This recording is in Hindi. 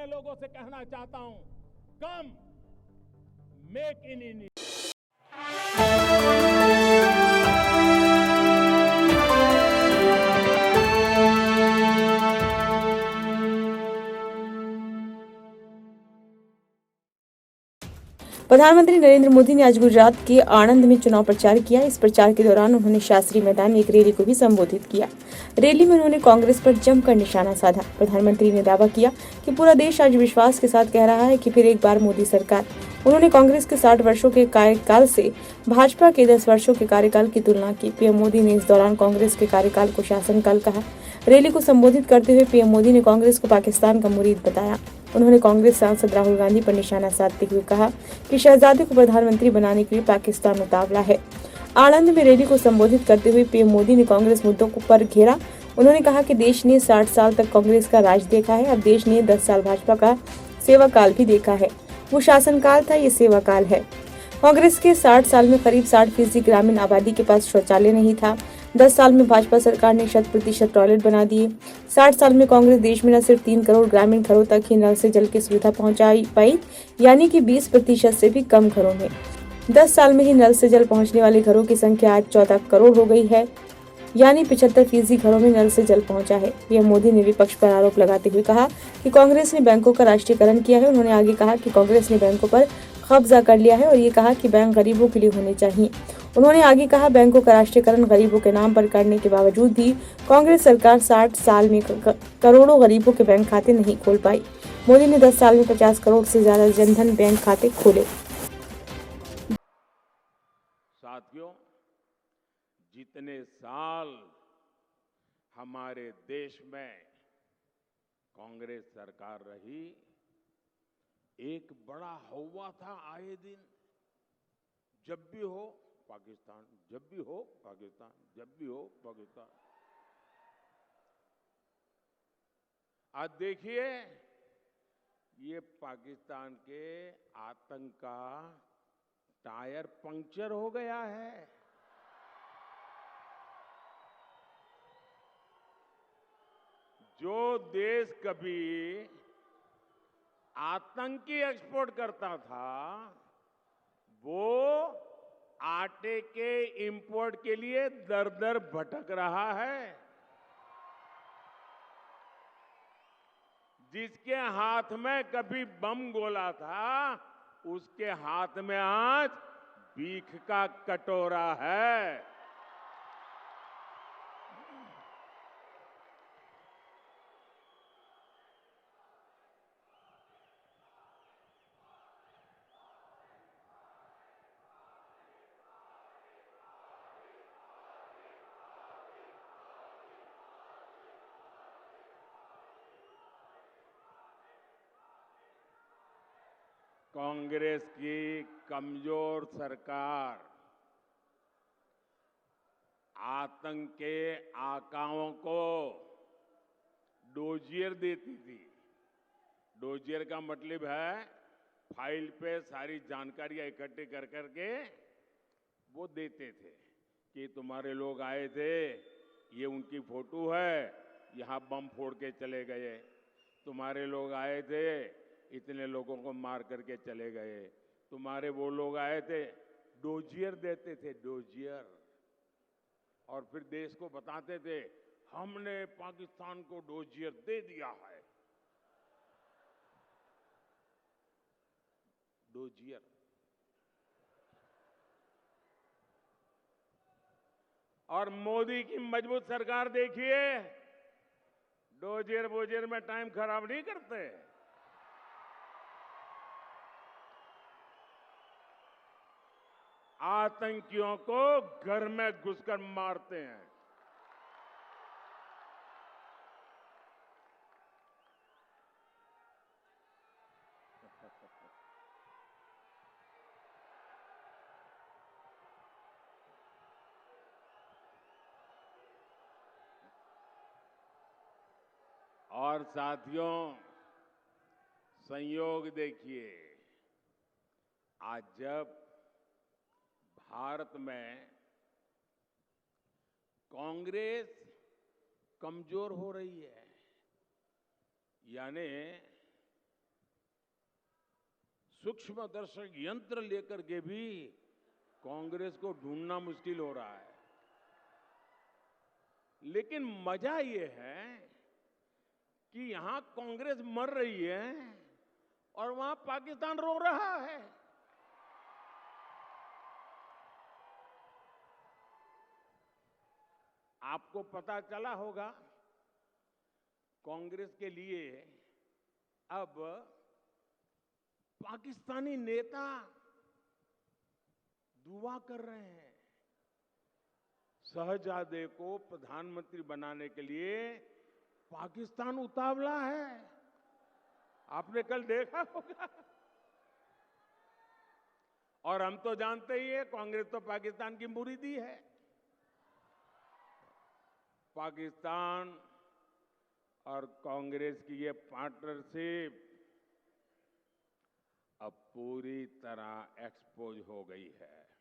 मैं लोगों से कहना चाहता हूं, कम मेक इन इंडिया। प्रधानमंत्री नरेंद्र मोदी ने आज गुजरात के आणंद में चुनाव प्रचार किया। इस प्रचार के दौरान उन्होंने शास्त्री मैदान में एक रैली को भी संबोधित किया। रैली में उन्होंने कांग्रेस पर जमकर निशाना साधा। प्रधानमंत्री ने दावा किया कि पूरा देश आज विश्वास के साथ कह रहा है कि फिर एक बार मोदी सरकार। उन्होंने कांग्रेस के 60 वर्षों के कार्यकाल से भाजपा के 10 वर्षों के कार्यकाल की तुलना की। पीएम मोदी ने इस दौरान कांग्रेस के कार्यकाल को शासनकाल कहा। रैली को संबोधित करते हुए पीएम मोदी ने कांग्रेस को पाकिस्तान का मुरीद बताया। उन्होंने कांग्रेस सांसद राहुल गांधी पर निशाना साधते हुए कहा कि शहजादे को प्रधानमंत्री बनाने के लिए पाकिस्तान उतावला है। आणंद में रैली को संबोधित करते हुए पीएम मोदी ने कांग्रेस मुद्दों पर घेरा। उन्होंने कहा कि देश ने 60 साल तक कांग्रेस का राज देखा है, अब देश ने 10 साल भाजपा का सेवा काल भी देखा है। वो शासनकाल था, ये सेवा काल है। कांग्रेस के 60 साल में करीब 60% ग्रामीण आबादी के पास शौचालय नहीं था। 10 साल में भाजपा सरकार ने 100% टॉयलेट बना दिए। 60 साल में कांग्रेस देश में न सिर्फ 3 करोड़ ग्रामीण घरों तक ही नल से जल की सुविधा पहुंचाई पाई, यानी कि 20% से भी कम घरों में। 10 साल में ही नल से जल पहुंचने वाले घरों की संख्या आज 14 करोड़ हो गई है, यानी 75% घरों में नल से जल पहुंचा है। पीएम मोदी ने विपक्ष पर आरोप लगाते हुए कहा कि कांग्रेस ने बैंकों का राष्ट्रीयकरण किया है। उन्होंने आगे कहा कि कांग्रेस ने बैंकों पर कब्जा कर लिया है और ये कहा कि बैंक गरीबों के लिए होने चाहिए। उन्होंने आगे कहा, बैंकों का राष्ट्रीयकरण गरीबों के नाम पर करने के बावजूद भी कांग्रेस सरकार 60 साल में करोड़ों गरीबों के बैंक खाते नहीं खोल पाई। मोदी ने 10 साल में 50 करोड़ से ज्यादा जनधन बैंक खाते खोले। साथियों, जितने साल हमारे देश में कांग्रेस सरकार रही, एक बड़ा हौवा था आए दिन, जब भी हो पाकिस्तान, जब भी हो पाकिस्तान, जब भी हो पाकिस्तान। आज देखिए, ये पाकिस्तान के आतंक का टायर पंक्चर हो गया है। जो देश कभी आतंकी एक्सपोर्ट करता था, वो आटे के इंपोर्ट के लिए दर दर भटक रहा है। जिसके हाथ में कभी बम गोला था, उसके हाथ में आज भीख का कटोरा है। कांग्रेस की कमजोर सरकार आतंक के आकाओं को डोजियर देती थी। डोजियर का मतलब है फाइल पे सारी जानकारियां इकट्ठी कर करके वो देते थे कि तुम्हारे लोग आए थे, ये उनकी फोटो है, यहां बम फोड़ के चले गए। तुम्हारे लोग आए थे, इतने लोगों को मार करके चले गए। तुम्हारे वो लोग आए थे, डोजियर देते थे, डोजियर। और फिर देश को बताते थे, हमने पाकिस्तान को डोजियर दे दिया है। डोजियर। और मोदी की मजबूत सरकार देखिए, डोजियर बोजियर में टाइम खराब नहीं करते। आतंकियों को घर में घुसकर मारते हैं। और साथियों, संयोग देखिए, आज जब भारत में कांग्रेस कमजोर हो रही है, यानी सूक्ष्मदर्शक यंत्र लेकर के भी कांग्रेस को ढूंढना मुश्किल हो रहा है। लेकिन मजा ये है कि यहां कांग्रेस मर रही है और वहां पाकिस्तान रो रहा है। आपको पता चला होगा, कांग्रेस के लिए अब पाकिस्तानी नेता दुआ कर रहे हैं। शहजादे को प्रधानमंत्री बनाने के लिए पाकिस्तान उतावला है। आपने कल देखा होगा। और हम तो जानते ही है, कांग्रेस तो पाकिस्तान की मुरीदी है। पाकिस्तान और कांग्रेस की ये पार्टनरशिप अब पूरी तरह एक्सपोज हो गई है।